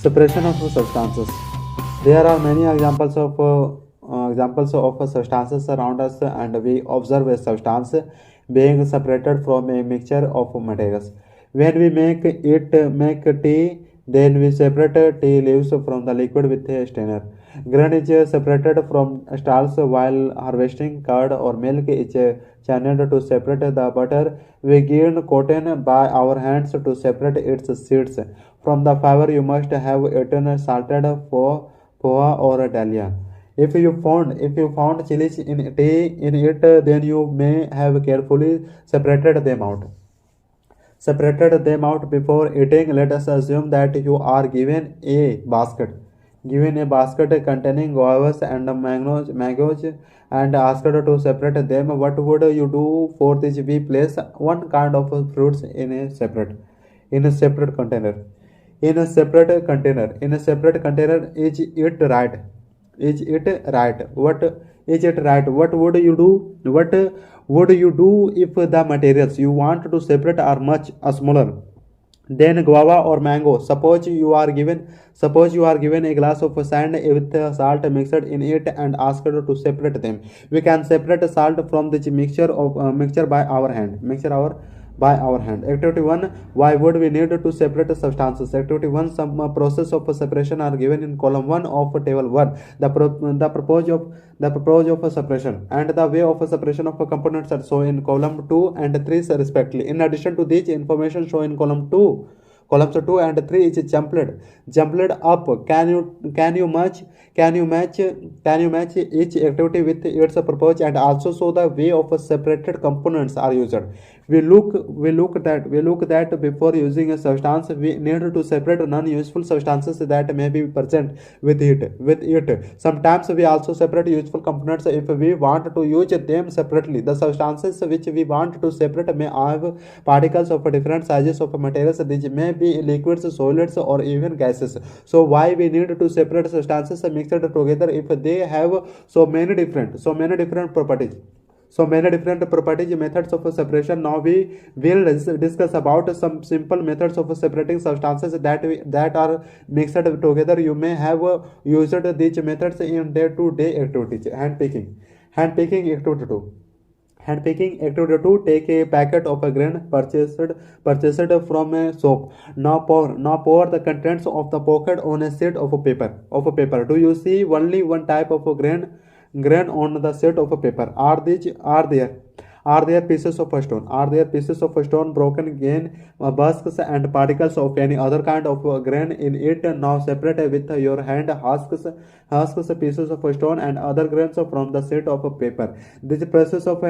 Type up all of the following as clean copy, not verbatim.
Separation of substances. There are many examples of substances around us, and we observe a substance being separated from a mixture of materials. When we make tea, then we separate tea leaves from the liquid with a strainer. Grain is separated from stalks while harvesting. Curd or milk is churned to separate the butter. We grind cotton by our hands to separate its seeds. From the fiber, you must have eaten salted poha or dahlia. If you found chilies in tea in it, then you may have carefully separated them out before eating. Let us assume that you are given a basket containing guavas and mangoes and asked to separate them. What would you do for this? We place one kind of fruits in a separate container. In a separate container. Is it right? What would you do? If the materials you want to separate are much smaller than guava or mango? Suppose you are given a glass of sand with salt mixed in it and asked to separate them. We can separate salt from this mixture by our hand. Activity 1. Why would we need to separate substances? Activity 1. Some process of separation are given in column 1 of table 1. The purpose of separation and the way of separation of components are shown in column 2 and 3 respectively. In addition to this information shown in columns 2 and 3 is jumbled up. Can you match each activity with its purpose and also show the way of separated components are used? We look that before using a substance, we need to separate non-useful substances that may be present with it. Sometimes we also separate useful components if we want to use them separately. The substances which we want to separate may have particles of different sizes of materials. These may be liquids, solids, or even gases. So why we need to separate substances mixed together if they have so many different properties? Methods of separation. Now we will discuss about some simple methods of separating substances that are mixed together. You may have used these methods in day-to-day activities. Hand picking activity 2. Handpicking activity 2. Take a packet of a grain purchased from a shop. Now pour the contents of the pocket on a sheet of paper. Do you see only one type of grain on the sheet of paper? Are there pieces of stone? Broken grain, husks, and particles of any other kind of grain in it? Now separate with your hand husks, pieces of stone, and other grains from the sheet of paper. This process of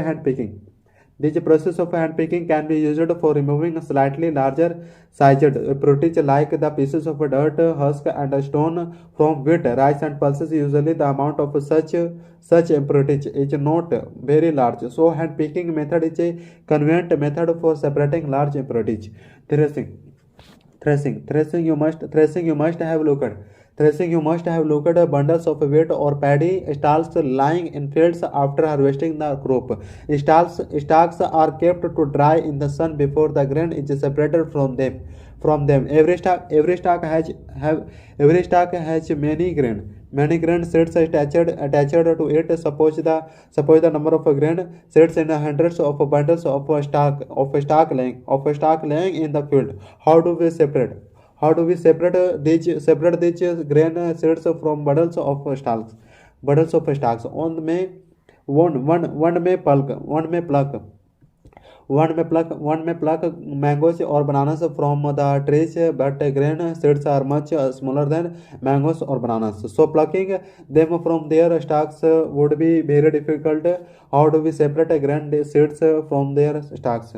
handpicking can be used for removing slightly larger sized impurities like the pieces of dirt, husk, and stone from wheat, rice, and pulses. Usually, the amount of such impurities is not very large. So, handpicking method is a convenient method for separating large impurities. Threshing. Threshing. You must have looked at. Threshing. You must have looked at bundles of wheat or paddy stalks lying in fields after harvesting the crop. Stalks are kept to dry in the sun before the grain is separated from them. Every stalk has many grain seeds attached to it. Suppose the number of grain seeds in hundreds of bundles of stalk laying in the field. How do we separate these grain seeds from bundles of stalks? One may pluck mangoes or bananas from the trees, but grain seeds are much smaller than mangoes or bananas. So plucking them from their stalks would be very difficult. How do we separate grain seeds from their stalks?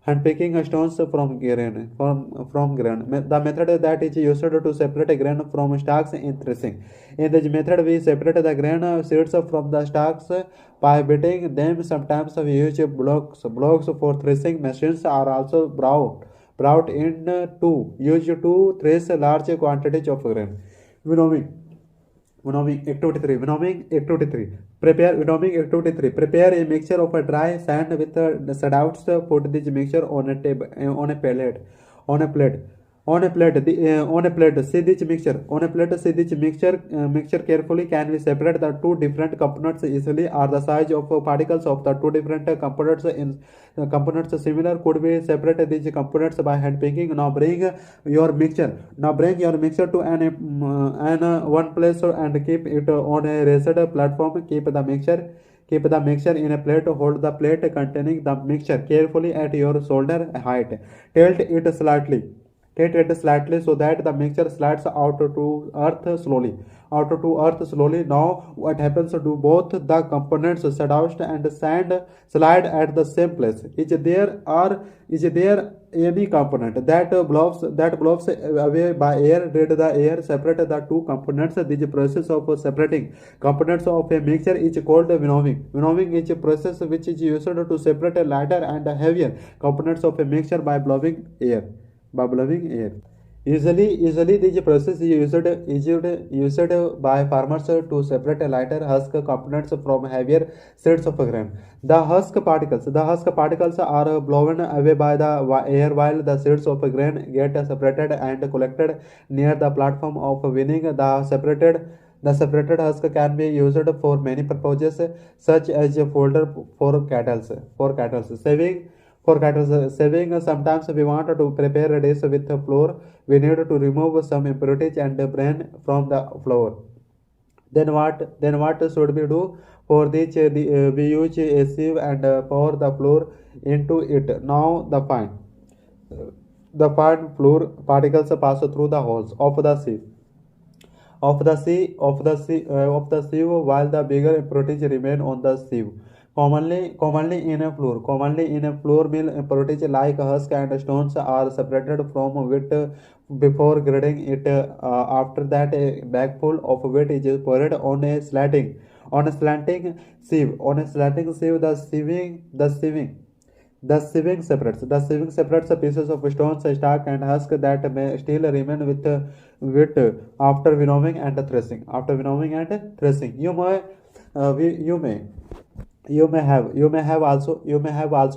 Handpicking stones from grain. The method that is used to separate grain from stalks in threshing. In this method, we separate the grain seeds from the stalks by beating them. Sometimes we use blocks. Blocks for threshing machines are also brought in to use to thresh large quantities of grain. Winnowing. Activity 3. Prepare a mixture of a dry sand with sawdust. Put this mixture on a plate. On a plate, see this mixture. On a plate, see this mixture carefully. Can we separate the two different components easily? Are the size of particles of the two different components similar? Could we separate these components by hand picking? Now bring your mixture. Now bring your mixture to an one place and keep it on a raised platform. Keep the mixture in a plate. Hold the plate containing the mixture carefully at your shoulder height. Tilt it slightly. Tilt it slightly so that the mixture slides out to earth slowly. Now, what happens to both the components sawdust and sand slide at the same place? Is there any component that blows away by air? Did the air separate the two components? This process of separating components of a mixture is called winnowing. Winnowing is a process which is used to separate lighter and heavier components of a mixture by blowing air. Usually this process is used by farmers to separate lighter husk components from heavier seeds of grain. The husk particles are blown away by the air while the seeds of grain get separated and collected near the platform of winning. The separated husk can be used for many purposes, such as fodder for cattle, saving. Sometimes we want to prepare a dish with flour. We need to remove some impurities and bran from the flour. Then what should we do? For this, we use a sieve and pour the flour into it. Now the fine flour particles pass through the holes of the sieve while the bigger impurities remain on the sieve. Commonly in a flour mill, impurities like husk and stones are separated from wheat before grinding it. After that, a bagful of wheat is poured on a slanting sieve. The sieving separates pieces of stones, stalk, and husk that may still remain with wheat after winnowing and threshing. You may have also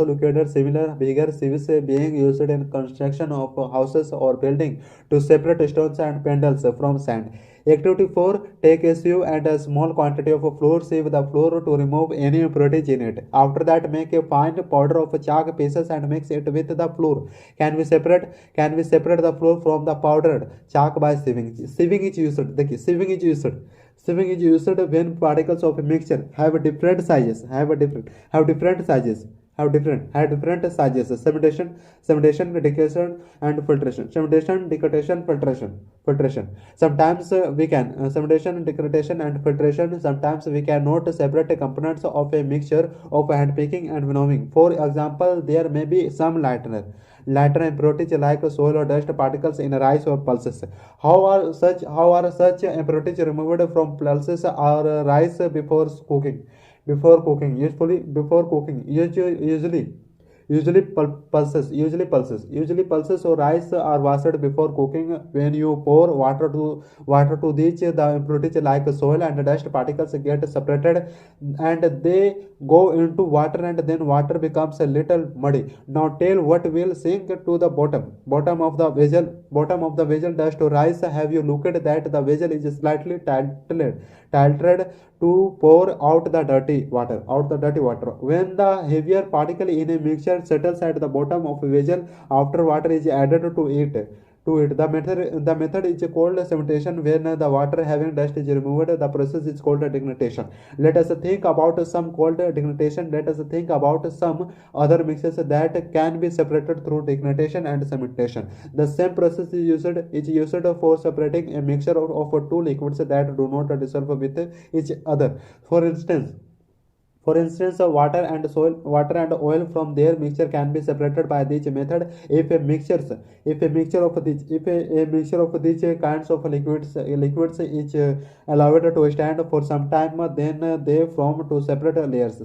located similar bigger sieves being used in construction of houses or building to separate stones and spindles from sand. Activity 4. Take a sieve and a small quantity of flour. Sieve the flour to remove any impurities in it. After that, make a fine powder of chalk pieces and mix it with the flour. Can we separate the flour from the powdered chalk by sieving? Sieving is used when particles of a mixture have different sizes. Sedimentation, decantation, and filtration. Sedimentation, decantation, filtration. Sometimes we can sedimentation, decantation, and filtration. Sometimes we cannot separate components of a mixture of handpicking and winnowing. For example, there may be some lighter impurities like soil or dust particles in rice or pulses. How are such impurities removed from pulses or rice before cooking? Usually pulses or rice are washed before cooking. When you pour water to these, the impurities like soil and dust particles get separated and they go into water, and then water becomes a little muddy. Now tell what will sink to the bottom of the vessel. Dust or rice. Have you looked that the vessel is slightly tilted to pour out the dirty water? When the heavier particle in a mixture settles at the bottom of a vessel after water is added to it. The method is called sedimentation. When the water having dust is removed, the process is called decantation. Let us think about some other mixes that can be separated through decantation and sedimentation. The same process is used for separating a mixture of two liquids that do not dissolve with each other. For instance, water and oil from their mixture can be separated by this method. If a mixture of these kinds of liquids is allowed to stand for some time, then they form two separate layers,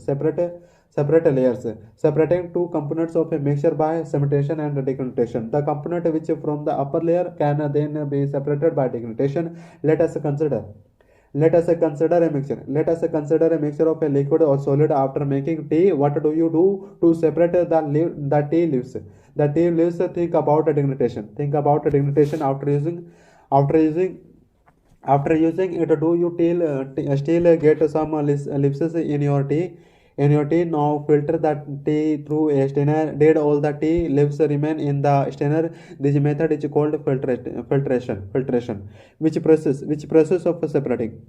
separating two components of a mixture by sedimentation and decantation. The component which from the upper layer can then be separated by decantation. Let us consider Let us consider a mixture. Let us consider a mixture of a liquid or solid after making tea. What do you do to separate the tea leaves? The tea leaves. Think about the degradation. Think about the degradation after using after using it. Do you still get some leaves in your tea? Now filter the tea through a strainer. Did all the tea leaves remain in the strainer? This method is called filtration. Which process of separating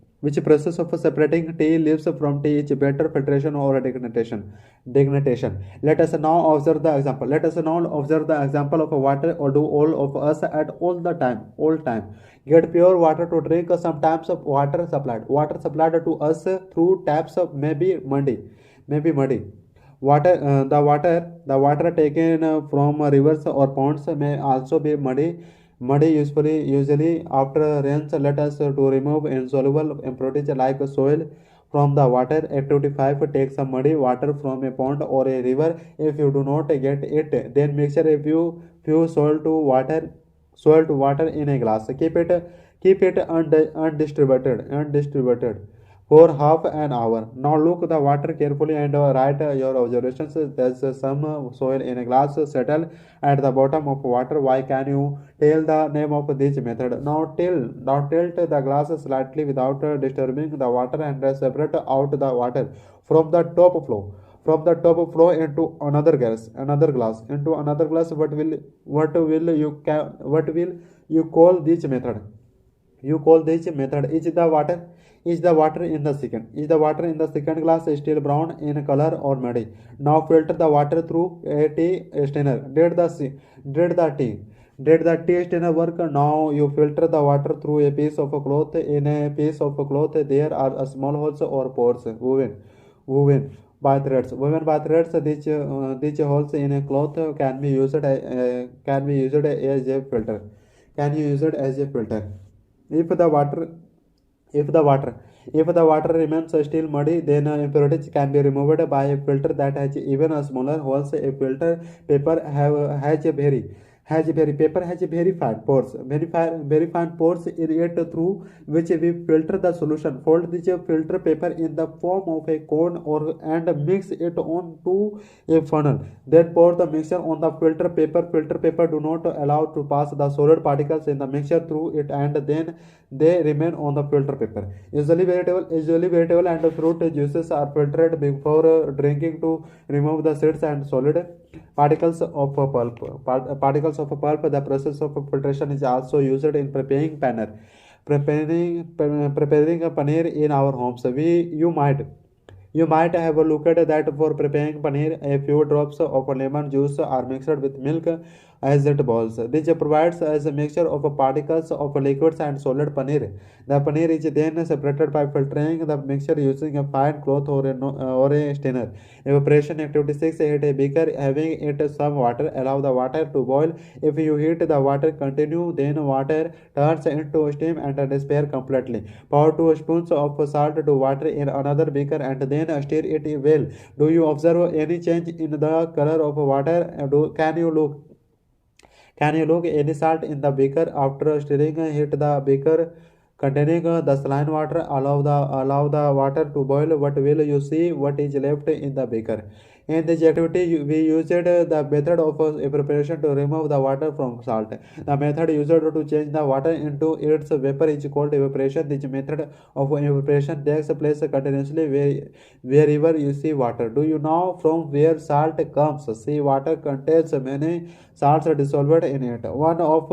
tea leaves from tea is better, filtration or degradation? Let us now observe the example. Let us now observe the example of water, or do all of us at all time get pure water to drink? Sometimes of water supplied to us through taps of maybe muddy. The water taken from rivers or ponds may also be muddy. Usually after rains. Let us to remove insoluble impurities like soil from the water. Activity 5. Take some muddy water from a pond or a river. If you do not get it, then mixture a few soil to water in a glass. Keep it undistributed for half an hour. Now look the water carefully and write your observations. There's some soil in a glass settle at the bottom of water. Why can you tell the name of this method? Now tilt the glass slightly without disturbing the water and separate out the water from the top flow. Into another glass. What will you call this method? Is the water in the second glass still brown in color or muddy? Now filter the water through a tea strainer. Did the tea strainer work? Now you filter the water through a piece of cloth. In a piece of cloth there are small holes or pores woven by threads. These holes in a cloth can be used as a filter. If the water if the water if the water remains still muddy, then impurities can be removed by a filter that has even smaller holes. A filter paper has very fine pores. Very fine pores irrigate through which we filter the solution. Fold this filter paper in the form of a cone and mix it onto a funnel. Then pour the mixture on the filter paper. Filter paper do not allow to pass the solid particles in the mixture through it, and then they remain on the filter paper. Usually vegetable and fruit juices are filtered before drinking to remove the seeds and solid particles of pulp. The process of filtration is also used in preparing a paneer in our homes. You might have looked at that. For preparing paneer, a few drops of lemon juice are mixed with milk as it boils. This provides as a mixture of particles of liquids and solid paneer. The paneer is then separated by filtering the mixture using a fine cloth or a strainer. Evaporation. Activity 6. Heat a beaker, having it some water. Allow the water to boil. If you heat the water continue, then water turns into steam and disappears completely. Pour 2 spoons of salt to water in another beaker and then stir it well. Do you observe any change in the color of water? Can you look any salt in the beaker? After stirring, heat the beaker containing the saline water. Allow the water to boil. What will you see? What is left in the beaker? In this activity, we used the method of evaporation to remove the water from salt. The method used to change the water into its vapor is called evaporation. This method of evaporation takes place continuously wherever you see water. Do you know from where salt comes? See, water contains many salts dissolved in it. One of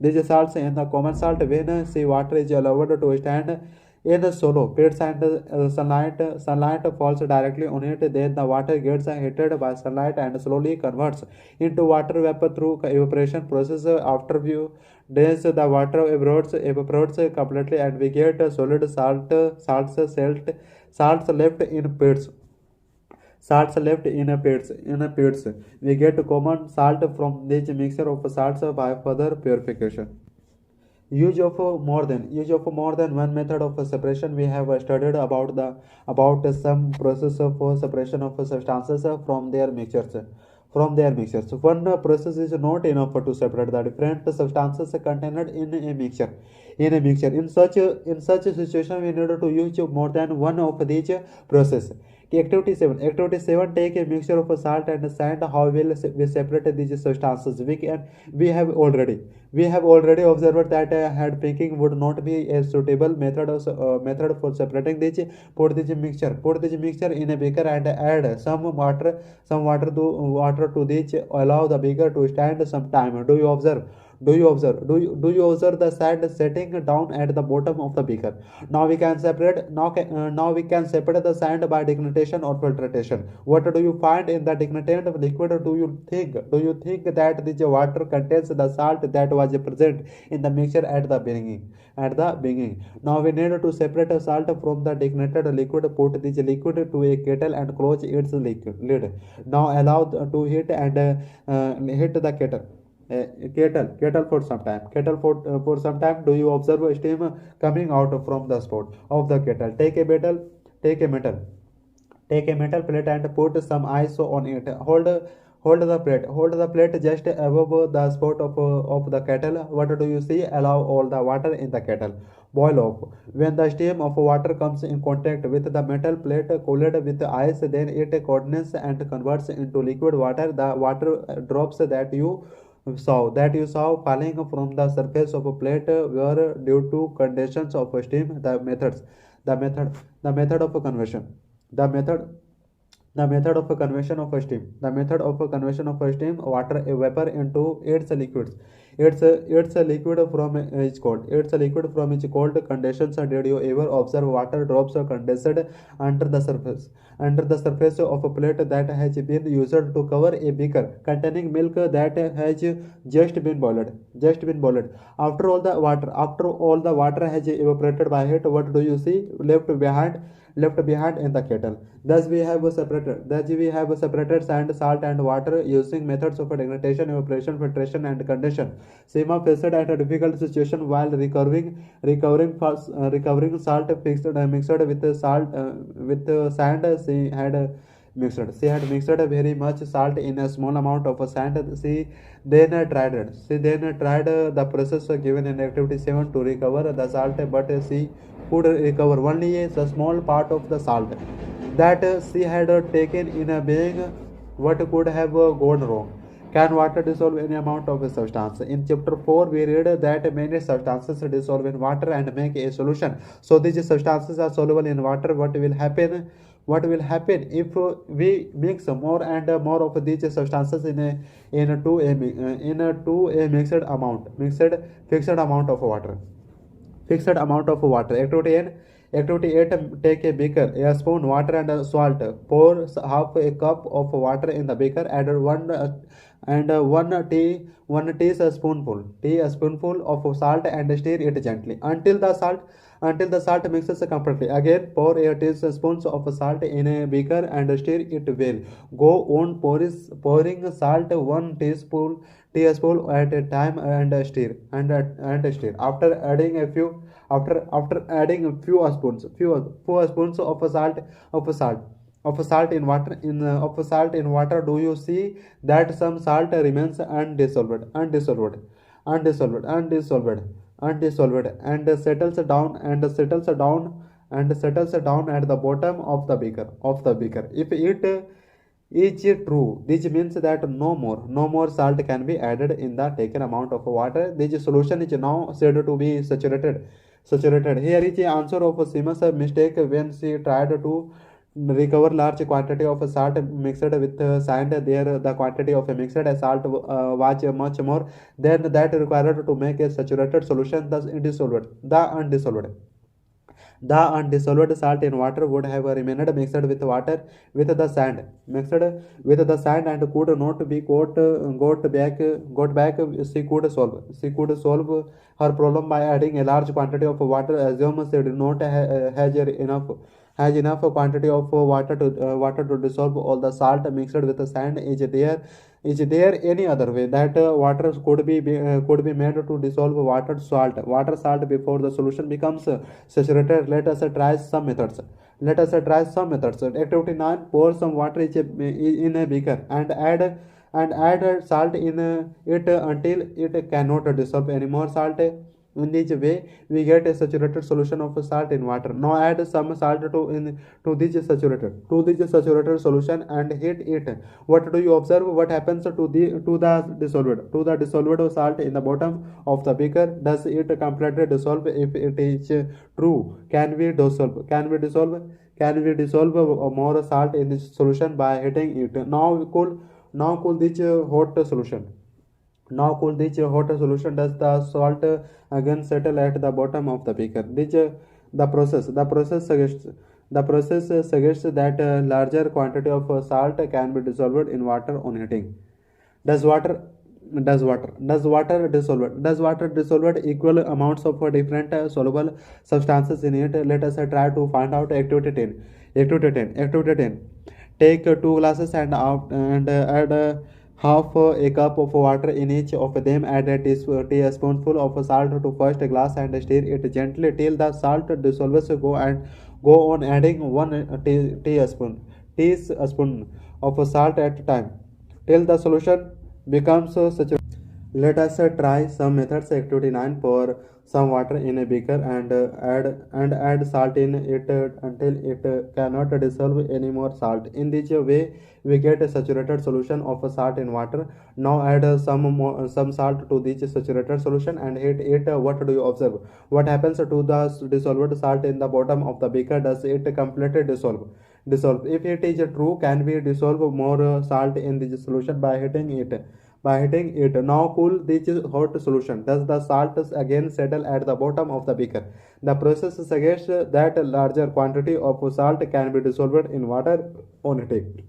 these salts is the common salt. When sea water is allowed to stand in shallow pits and sunlight falls directly on it, then the water gets heated by sunlight and slowly converts into water vapor through evaporation process. After few days, the water evaporates completely, and we get solid salts left in pits. We get common salt from this mixture of salts by further purification. Use of more than one method of separation. We have studied about some process of separation of substances from their mixtures. One process is not enough to separate the different substances contained in a mixture. in a mixture. In such a situation, we need to use more than one of these process. Activity 7. Activity 7. Take a mixture of salt and sand. How will we separate these substances? We have already observed that hand picking would not be a suitable method for separating these. Put this mixture in a beaker and add some water to this. Allow the beaker to stand some time. Do you observe the sand setting down at the bottom of the beaker? Now we can separate the sand by decantation or filtration. What do you find in the decanted liquid? Do you think that this water contains the salt that was present in the mixture at the beginning? Now we need to separate the salt from the decanted liquid. Put this liquid to a kettle and close its lid. Now allow to heat the kettle for some time. Do you observe steam coming out from the spout of the kettle? Take a metal plate and put some ice on it. Hold the plate just above the spout of the kettle. What do you see? Allow all the water in the kettle boil off. When the stream of water comes in contact with the metal plate cooled with ice, then it condenses and converts into liquid water. The water drops that you saw falling from the surface of a plate were due to condensations of steam. The method of conversion. The method the method of conversion of steam. The method of conversion of steam, water vapor into its liquids. It's a liquid from is cold. It's a liquid from its cold conditions. Did you ever observe water drops condensed under the surface? Under the surface of a plate that has been used to cover a beaker containing milk that has just been boiled. After all the water has evaporated by heat, what do you see left behind in the kettle? Thus we have separated sand, salt, and water using methods of degradation, evaporation, filtration, and condensation. Seema faced at a difficult situation while recovering salt mixed with sand. She had mixed very much salt in a small amount of sand. She then tried the process given in activity 7 to recover the salt, but she could recover only a small part of the salt that she had taken in a being. What could have gone wrong? Can water dissolve any amount of a substance? In chapter 4, we read that many substances dissolve in water and make a solution. So these substances are soluble in water. What will happen? What will happen if we mix more and more of these substances in a fixed amount of water? Activity 8. Take a beaker, a spoon, water, and salt. Pour half a cup of water in the beaker. Add one teaspoonful of salt and stir it gently until the salt mixes completely. Again, pour a teaspoon of salt in a beaker and stir it well. Go on pouring salt one teaspoon at a time and stir. After adding a few spoons of salt in water, do you see that some salt remains undissolved and settles down at the bottom of the beaker? If it is true, this means that no more salt can be added in the taken amount of water. This solution is now said to be saturated. Here is the answer of Seema's mistake when she tried to recover large quantity of salt mixed with sand. There the quantity of mixed salt was much more than that required to make a saturated solution. Thus the undissolved salt in water would have remained mixed with the sand and could not be got back. She could solve her problem by adding a large quantity of water. Assume she did not has enough quantity of water to dissolve all the salt mixed with the sand. Is there any other way that water could be made to dissolve water salt before the solution becomes saturated? Let us try some methods. Activity 9. Pour some water in a beaker and add salt in it until it cannot dissolve anymore. In this way, we get a saturated solution of salt in water. Now add some salt to this saturated solution and heat it. What do you observe? What happens to the dissolved salt in the bottom of the beaker? Does it completely dissolve? If it is true, can we dissolve? Can we dissolve more salt in this solution by heating it? Now cool this hot solution. Now cool this hot solution. Does the salt again settle at the bottom of the beaker? The process suggests that a larger quantity of salt can be dissolved in water on heating. Does water dissolve equal amounts of different soluble substances in it? Let us try to find out. Activity 10. Activity 10. Take two glasses and add half a cup of water in each of them. Add a teaspoonful of salt to first glass and stir it gently till the salt dissolves. Go on adding one teaspoon of salt at a time till the solution becomes saturated. Let us try some methods. Activity 9. Pour some water in a beaker and add salt in it until it cannot dissolve any more salt. In this way, we get a saturated solution of salt in water. Now add some salt to this saturated solution and heat it. What do you observe? What happens to the dissolved salt in the bottom of the beaker? Does it completely dissolve? If it is true, can we dissolve more salt in this solution by heating it? Now cool this hot solution. Does the salt again settle at the bottom of the beaker? The process suggests that a larger quantity of salt can be dissolved in water on heating.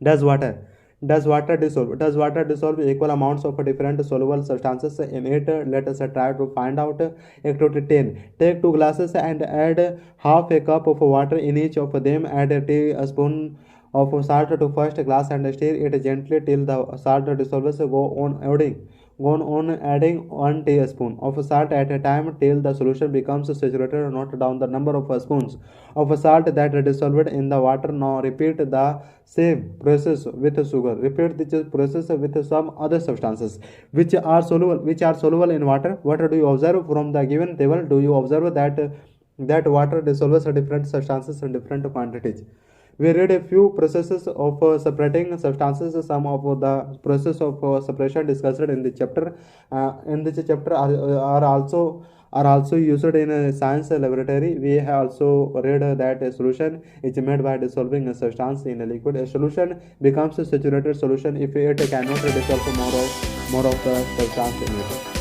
Does water dissolve equal amounts of different soluble substances in it? Let us try to find out. Activity 10. Take two glasses and add half a cup of water in each of them. Add a teaspoon of salt to first glass and stir it gently till the salt dissolves. Go on adding 1 teaspoon of salt at a time till the solution becomes saturated. Note down the number of spoons of salt that dissolved in the water. Now repeat the same process with sugar. Repeat this process with some other substances which are soluble in water. What do you observe from the given table? Do you observe that water dissolves different substances in different quantities? We read a few processes of separating substances. Some of the process of separation discussed in the chapter are also used in a science laboratory. We have also read that a solution is made by dissolving a substance in a liquid. A solution becomes a saturated solution if it cannot dissolve more of the substance in it.